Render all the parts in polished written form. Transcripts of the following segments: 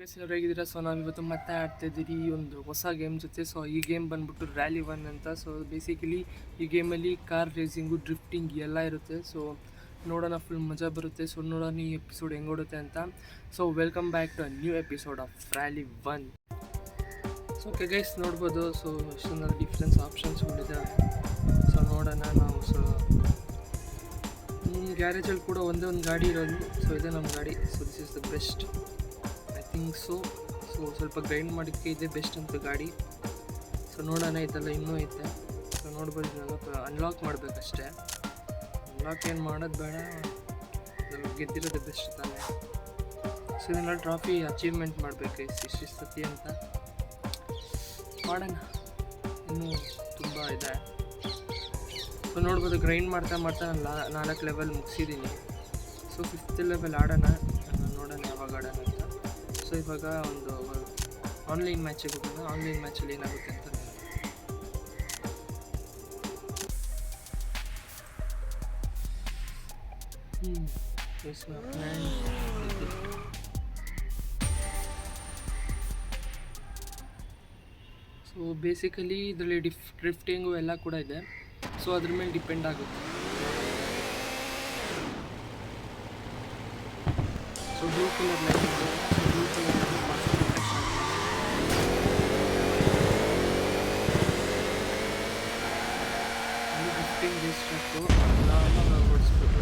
ಎಲ್ಲರೂ ಹೇಗಿದ್ದೀರಾ? ಸೊ ನಾವಿವತ್ತು ಮತ್ತೆ ಆಡ್ತಾಯಿದ್ದೀರಿ ಒಂದು ಹೊಸ ಗೇಮ್ ಜೊತೆ. ಸೊ ಈ ಗೇಮ್ ಬಂದ್ಬಿಟ್ಟು ರ್ಯಾಲಿ 1 ಅಂತ. ಸೊ ಬೇಸಿಕಲಿ ಈ ಗೇಮಲ್ಲಿ ಕಾರ್ ರೇಸಿಂಗು, ಡ್ರಿಫ್ಟಿಂಗ್ ಎಲ್ಲ ಇರುತ್ತೆ. ಸೊ ನೋಡೋಣ, ಫುಲ್ ಮಜಾ ಬರುತ್ತೆ. ಸೊ ನೋಡೋಣ ಈ ಎಪಿಸೋಡ್ ಹೆಂಗೋಡುತ್ತೆ ಅಂತ. So welcome back to a new episode of rally 1. So okay guys, ನೋಡ್ಬೋದು. ಸೊ ಎಷ್ಟೊಂದು ಡಿಫ್ರೆನ್ಸ್ ಆಪ್ಷನ್ಸ್ಗಳಿದೆ. ಸೊ ನೋಡೋಣ. ನಾವು ಸೊ ಗ್ಯಾರೇಜಲ್ಲಿ ಕೂಡ ಒಂದೇ ಒಂದು ಗಾಡಿ ಇರೋದು. ಸೊ ಇದೆ ನಮ್ಮ ಗಾಡಿ. So this is the best, I think so ಸ್ವಲ್ಪ ಗ್ರೈಂಡ್ ಮಾಡೋಕ್ಕೆ ಇದೆ ಬೆಸ್ಟ್ ಅಂತ ಗಾಡಿ. ಸೊ ನೋಡೋಣ, ಇದೆಲ್ಲ ಇನ್ನೂ ಐತೆ. ಸೊ ನೋಡ್ಬೋದು, ಇದೆಲ್ಲ ಅನ್ಲಾಕ್ ಮಾಡಬೇಕಷ್ಟೇ. ಅನ್ಲಾಕ್ ಏನು ಮಾಡೋದು ಬೇಡ, ಇದೆಲ್ಲ ಗೆದ್ದಿರೋದು ಬೆಸ್ಟ್ ತಾನೆ. ಸೊ ಇದನ್ನೆಲ್ಲ ಟ್ರಾಫಿ ಅಚೀವ್ಮೆಂಟ್ ಮಾಡಬೇಕು ಇಷ್ಟು ಸತಿ ಅಂತ. ಮಾಡೋಣ, ಇನ್ನೂ ತುಂಬ ಇದೆ. ಸೊ ನೋಡ್ಬೋದು, ಗ್ರೈಂಡ್ ಮಾಡ್ತಾ ನಾನು 4 ಲೆವೆಲ್ ಮುಗಿಸಿದ್ದೀನಿ. ಸೊ 5th ಲೆವೆಲ್ ಆಡೋಣ, ನೋಡೋಣ ಯಾವಾಗ ಆಡೋಣ ಅಂತ. ಸೊ ಇವಾಗ ಒಂದು ಆನ್ಲೈನ್ ಮ್ಯಾಚಿಗೆ ಹೋಗೋಣ. ಆನ್ಲೈನ್ ಮ್ಯಾಚಲ್ಲಿ ಏನಾಗುತ್ತೆ ಅಂತ ನೋಡೋಣ. ಸೊ ಬೇಸಿಕಲಿ ಇದರಲ್ಲಿ ಡ್ರಿಫ್ಟಿಂಗು ಎಲ್ಲ ಕೂಡ ಇದೆ. ಸೊ ಅದ್ರ ಮೇಲೆ ಡಿಪೆಂಡ್ ಆಗುತ್ತೆ. ಸೊ ಬ್ಲೂ ಕಲರ್ ಲೈಟ್ ಇದೆ. So blue colour drifting race track ಆರಾಮಾಗಿ ಓಡಿಸ್ಬೋದು.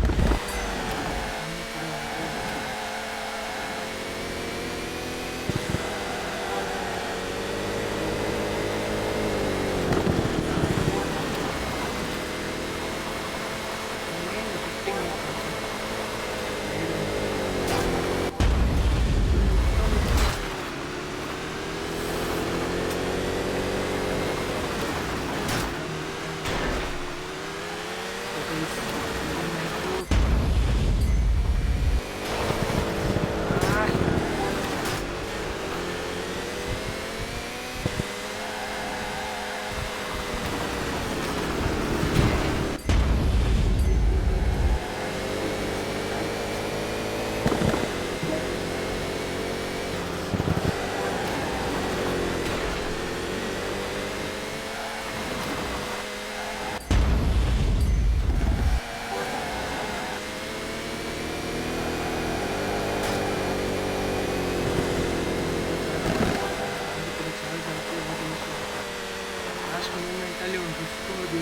ಲಾಸ್ಟ್ ಮೂಮೆಂಟಲ್ಲಿ ಒಂದು ಡಿಸ್ಕೋದು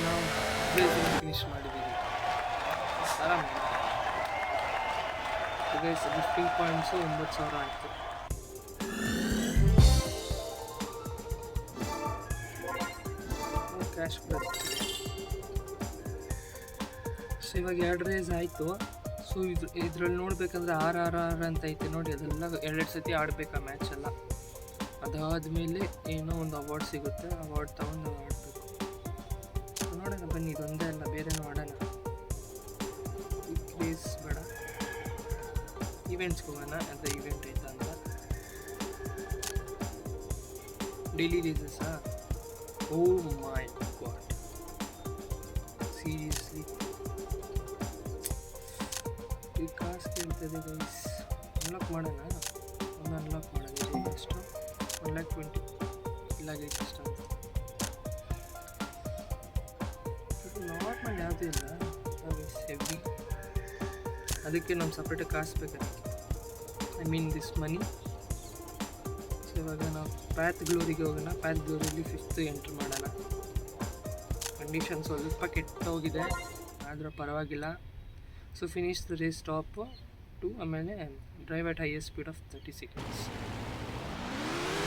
ನಾವು ರೇಸಿಂಗ್ ಫಿನಿಶ್ ಮಾಡಿದ್ದೀವಿ ಆರಾಮಾಗಿ. ಗೈಸ್, ಲಿಫ್ಟಿಂಗ್ ಪಾಯಿಂಟ್ಸು 9,000 ಆಯಿತು. ಕ್ಯಾಶ್ ಬರುತ್ತೆ. ಸೊ ಇವಾಗ 2 ರೇಸ್ ಆಯಿತು. ಸೊ ಇದ್ರಲ್ಲಿ ನೋಡ್ಬೇಕಂದ್ರೆ RRR ಅಂತ ಐತೆ ನೋಡಿ, ಅದೆಲ್ಲ 2 ಸತಿ ಆಡಬೇಕು ಆ ಮ್ಯಾಚೆಲ್ಲ. ಅದಾದಮೇಲೆ ಏನೋ ಒಂದು ಅವಾರ್ಡ್ ಸಿಗುತ್ತೆ. ಅವಾರ್ಡ್ ತಗೊಂಡು ಆಡಬೇಕು. ನೋಡೋಣ ಬನ್ನಿ, ಇದೊಂದೇ ಅಲ್ಲ, ಬೇರೆನೂ ಆಡೋಣ. ರೇಸ್ ಬೇಡ, ಇವೆಂಟ್ಸ್ಗೆ ಹೋಗೋಣ. ಅದು ಇವೆಂಟ್ ಆಯ್ತಾ ಅಂತ. ಡೈಲಿ ರೇಸಸ್ಸಾ? ಓ ಮೈ ಗಾಡ್, ಸೀರಿಯಸ್ಲಿ ಈ ಕಾಸು ಕೇಳ್ತದೆ ಗೈಸ್. ಅನ್ಲಾಕ್ ಮಾಡೋಣ, ಒಂದು ಅನ್ಲಾಕ್ ಮಾಡೋಣ. ಎಷ್ಟು? 1,20,000 ಇಲ್ಲ ಗೈಸ್, ಅಷ್ಟು ನಾರ್ಮಲ್ ಯಾವುದೂ ಇಲ್ಲ. ಹೆವಿ, ಅದಕ್ಕೆ ನಮ್ಮ ಸಪ್ರೇಟಾಗಿ ಕಾಸು ಬೇಕಾಗುತ್ತೆ. I mean this money. So ಇವಾಗ ನಾವು ಪ್ಯಾತ್ ಗ್ಲೋರಿಗೆ ಹೋಗೋಣ. ಪ್ಯಾತ್ ಗ್ಲೋರಿಯಲ್ಲಿ 5th ಎಂಟ್ರ್ ಮಾಡೋಣ. ಕಂಡೀಷನ್ ಸ್ವಲ್ಪ ಕೆಟ್ಟೋಗಿದೆ, ಆದರೂ ಪರವಾಗಿಲ್ಲ. So finish the race top 2. ಆಮೇಲೆ drive at highest speed of 30 seconds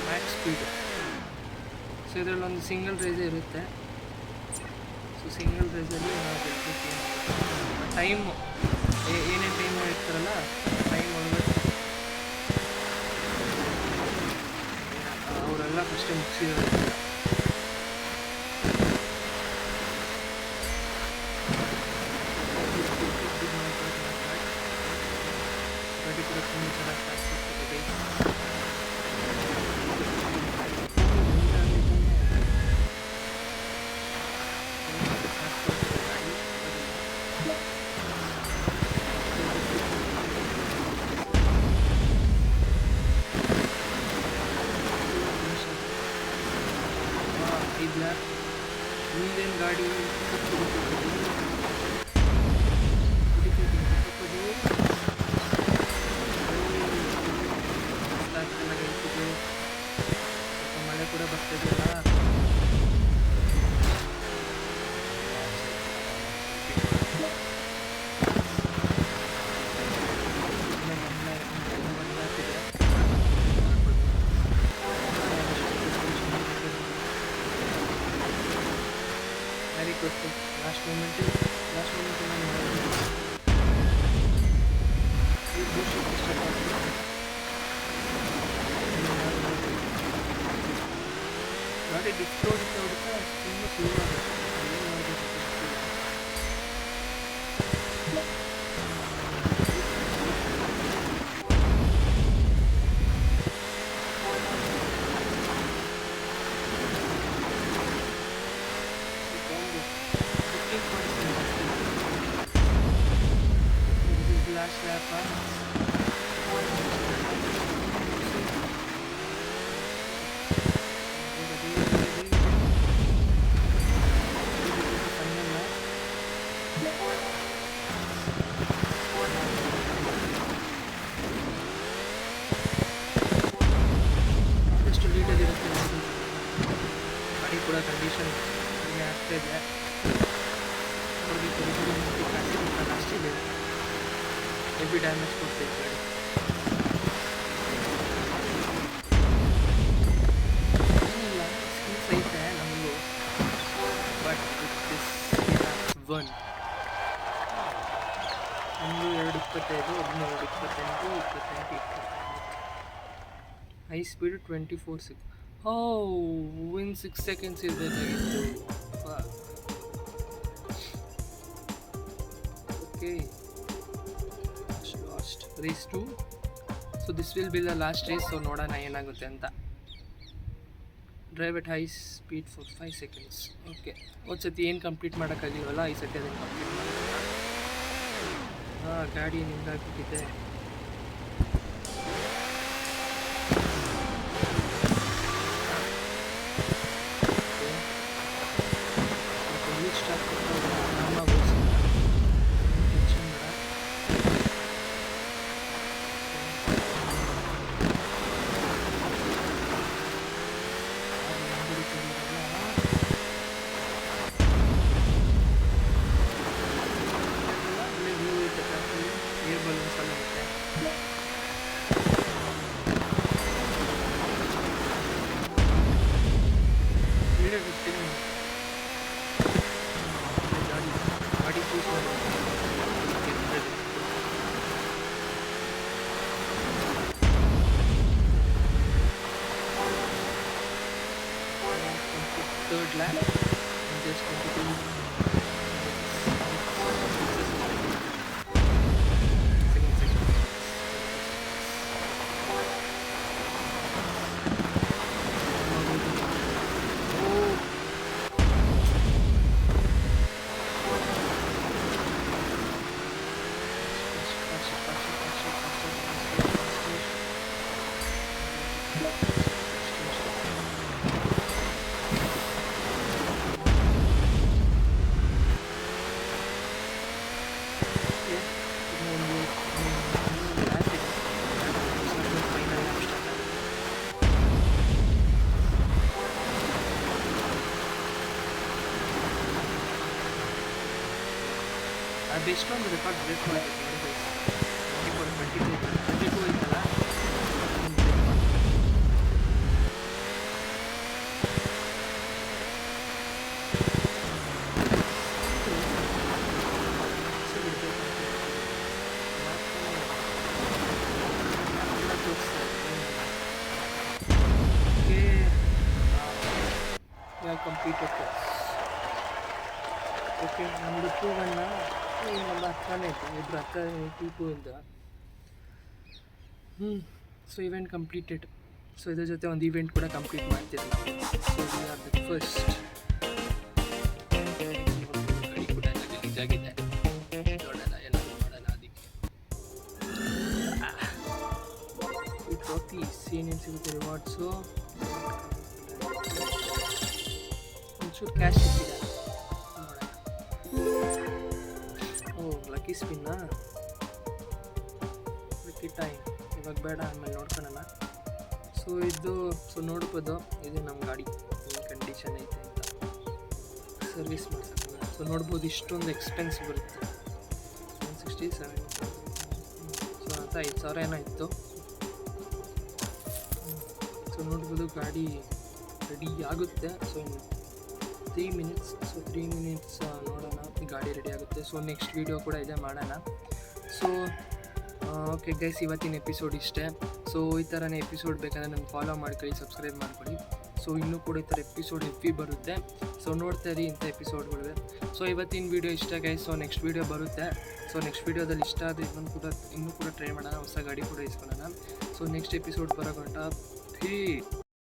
max speed. So ಇದರಲ್ಲಿ ಒಂದು ಸಿಂಗಲ್ ರೇಸೇ ಇರುತ್ತೆ. ಸೊ ಸಿಂಗಲ್ ರೇಸಲ್ಲಿ ನಾವು ಗೆಲ್ಬೇಕು. ಟೈಮು ಏನೇನು ಟೈಮ್ ಇರ್ತಾರಲ್ಲ, ಟೈಮ್ ಒಳಗಡೆ ಎಲ್ಲ ಫಸ್ಟೇ ಮುಗಿಸಿರೋದು. ಗಾಡಿ ಕೂಡ ತುಂಬ ಚೆನ್ನಾಗಿ ಕಾಣಿಸುತ್ತದೆ. ಮುಂದೇನು ಗಾಡಿ ಮಳೆ ಕೂಡ ಬರ್ತಿದೆಯಲ್ಲ, ವೆರಿ ಗುಡ್. ಲಾಸ್ಟ್ ಮೂಮೆಂಟ್ ಗಾಡಿ ಡಿಸ್ಕ್ ಹೊಡಿತಾ ತುಂಬ ಸುಲಭ ಲಾಸ್ಟ್ ಲ್ಯಾಪ. ಆದಷ್ಟು ಲೀಡಲ್ಲಿರುತ್ತೆ. ಗಾಡಿ ಕೂಡ ಕಂಡೀಷನ್ ಕಡಿಮೆ ಆಗ್ತಾಯಿದೆ. ಅಷ್ಟಿದೆ, ಹೆವಿ ಡ್ಯಾಮೇಜ್ ಕೊಡ್ತೈತೆ ಗಾಡಿ. ಏನಿಲ್ಲ, ಸ್ಕಿಲ್ಸ್ ಐತೆ ನಮಗೂ, ಬಟ್ ದಿಸ್ ಒನ್ ಒಂದು 2:25, ಒಬ್ಬನು 2:28, 28. ಹೈ ಸ್ಪೀಡ್ 24 ವಿನ್ 6 seconds ಇರಬೇಕಾಗಿತ್ತು. Okay, last race 2. So this will be the last race. So ನೋಡೋಣ ಏನಾಗುತ್ತೆ ಅಂತ. Drive at high speed for 5 seconds. Okay, ಒಂದು ಸತಿ ಏನು ಕಂಪ್ಲೀಟ್ ಮಾಡೋಕ್ಕಾಗಿಲ್ವಲ್ಲ, ಈ ಸತಿ ಅದನ್ನು ಕಂಪ್ಲೀಟ್ ಮಾಡೋಣ. ಗಾಡಿ ನಿಂದಾಗ್ಬಿಟ್ಟಿದೆ. ಏರ್ ಬಲೂನ್ಸ್ ಎಲ್ಲ ಇರುತ್ತೆ. ಗಾಡಿ ಚೂಸ್ ಮಾಡಿ third lap and just 22 ಅದೆಷ್ಟೊಂದು ರೆಕಾರ್ಡ್ ಬ್ರೇಕ್ ಮಾಡಿದೆ ನೋಡಿ ಗೈಸ್. 22 ಐತಲ್ಲ, ಓಕೆ ಕಂಪ್ಲೀಟೆಡ್. ಓಕೆ, ನಮ್ಮದು 2-1 ನಮ್ಮ ಹತ್ರನೇ ಇತ್ತು, ಇಬ್ಬರು ಹತ್ರ 2-2 ಇಂದ. So event completed. ಸೊ ಇದ್ರ ಜೊತೆ ಒಂದು ಇವೆಂಟ್ ಕೂಡ ಕಂಪ್ಲೀಟ್ ಮಾಡ್ತೀವಿ ನಾವು. So we are the first. ಗಡಿ ಕೂಡ ಗಲೀಜಾಗಿದೆ, ನೋಡೋಣ ಏನಾದ್ರು ಮಾಡೋಣ ಅದಕ್ಕೆ. ಈ ಟ್ರೋಫಿ ಏನೇನು ಸಿಗುತ್ತೆ ರಿವಾರ್ಡ್ಸು, ಒಂಚೂರು ಕ್ಯಾಶ್ ಸಿಕ್ಕಿದೆ ನೋಡೋಣ. ಓ ಲಕ್ಕಿ ಸ್ಪಿನ್ನಾ, ಲಕ್ಕಿ ಟೈಮ್ ಇವಾಗ ಬೇಡ, ಆಮೇಲೆ ನೋಡ್ಕೊಳ್ಳೋಣ. ಸೊ ನೋಡ್ಬೋದು, ಇದು ನಮ್ಮ ಗಾಡಿ ಏನು ಕಂಡೀಷನ್ ಐತೆ ಅಂತ ಸರ್ವಿಸ್ ಮಾಡ್ಸೋಣ. ಸೊ ನೋಡ್ಬೋದು ಇಷ್ಟೊಂದು ಎಕ್ಸ್ಪೆನ್ಸ್ ಬರುತ್ತೆ, 167. ಸೊ ಅಂತ 5,000 ಏನೋ ಇತ್ತು. ಸೊ ನೋಡ್ಬೋದು ಗಾಡಿ ರೆಡಿ ಆಗುತ್ತೆ. ಸೊ ಇನ್ನು 3 ಮಿನಿಟ್ಸ್. ಸೊ 3 ಮಿನಿಟ್ಸ್ ನೋಡೋಣ, ಗಾಡಿ ರೆಡಿ ಆಗುತ್ತೆ. ಸೊ ನೆಕ್ಸ್ಟ್ ವೀಡಿಯೋ ಕೂಡ ಇದೆ ಮಾಡೋಣ. ಸೊ ಓಕೆ ಗೈಸ್, ಇವತ್ತಿನ ಎಪಿಸೋಡ್ ಇಷ್ಟೇ. ಸೊ ಈ ಥರನೇ ಎಪಿಸೋಡ್ ಬೇಕಂದರೆ ನನಗೆ ಫಾಲೋ ಮಾಡ್ಕೊಳ್ಳಿ, ಸಬ್ಸ್ಕ್ರೈಬ್ ಮಾಡ್ಕೊಳ್ಳಿ. ಸೊ ಇನ್ನೂ ಕೂಡ ಈ ಥರ ಎಪಿಸೋಡ್ ಬರುತ್ತೆ. ಸೊ ನೋಡ್ತಾ ಇರಿ ಇಂಥ ಎಪಿಸೋಡ್ಗಳಿವೆ. ಸೊ ಇವತ್ತಿನ ವೀಡಿಯೋ ಇಷ್ಟ ಗೈಸ್. ಸೊ ನೆಕ್ಸ್ಟ್ ವೀಡಿಯೋ ಬರುತ್ತೆ. ಸೊ ನೆಕ್ಸ್ಟ್ ವೀಡಿಯೋದಲ್ಲಿ ಇಷ್ಟ ಆದರೆ ಇನ್ನೂ ಕೂಡ ಟ್ರೈ ಮಾಡೋಣ, ಹೊಸ ಗಾಡಿ ಕೂಡ ಇಸ್ಕೊಳ್ಳೋಣ. ಸೊ ನೆಕ್ಸ್ಟ್ ಎಪಿಸೋಡ್ ಬರೋ ಗಂಟ